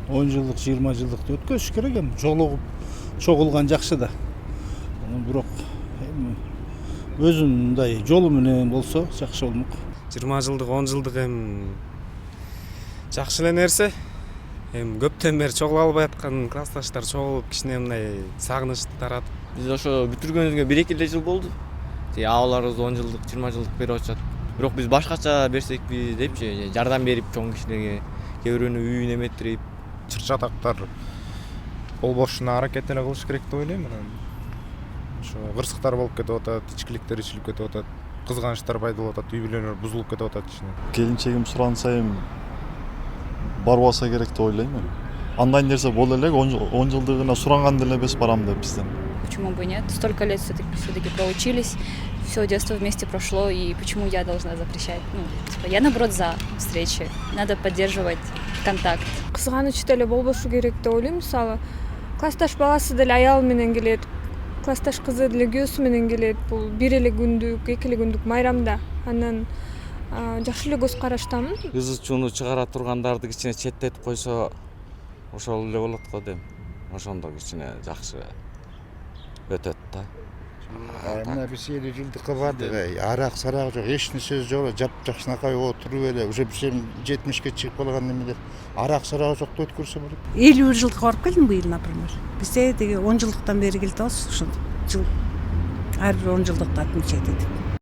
10 жылдык 20 жылдыкты өткөзүш керек эми жолугуп чогулган жакшы да. Бирок эми өзүнүн мындай жолу менен болсо жакшы болмок. 20 жылдык 10 жылдык эми жакшы эле нерсе. Эми көптөн бери чогула албай аткан классташтар чогулуп кичине мындай сагынычты таратып. Биз ошо бүтүргөнүбүзгө 1-2 жыл болду. Абаларыбыз 10 жылдык 20 жылдык берип атышат. Бирок биз башкача берсекпи депчи, жардам берип чоң кишилерге, кээ бирөөнү үйүн эметирип. Чыр-чатактар болбошуна аракет эле кылыш керек деп ойлойм. Ошо кырсыктар болуп кетип атат, ичкиликтер ичилип кетип атат, кызганычтар пайда болуп атат, үй бүлөлөр бузулуп кетип атат кичине. Келинчегим суранса эми барбаса керек деп ойлойм. Андай нерсе боло элек 10 жылдыгына суранган деле эмес барам деп бизден. Почему бы нет? Столько лет все-таки проучились, все детство вместе прошло, и почему я должна запрещать? Я наоборот за встречи. Надо поддерживать контакт. Кызганыч деле болбошу керек деп ойлойм. Мисалы, классташ баласы деле аялы менен келет, классташ кызы деле күйөөсү менен келет. Бул бир эле күндүк, 2 эле күндүк майрамда. Анан жакшы эле көз караштамын. Кызы чууну чыгара тургандарды кичине четтетип койсо ошол эле болот го дейм. Ошондо кичине жакшы өтөт да. Мына биз 50 жылдыкка бардык, арак сарак жок, эч нерсе жок, жапжакшынакай отуруп эле, уже биз 70ке чыгып калган эмелер. Арак сарак жок деп өткөрсө болот. 50 жылдыкка барып келдим быйыл, например. Бизде деги 10 жылдыктан бери келди ошо жыл. Ар бир 10 жылдыкты отмечать этип.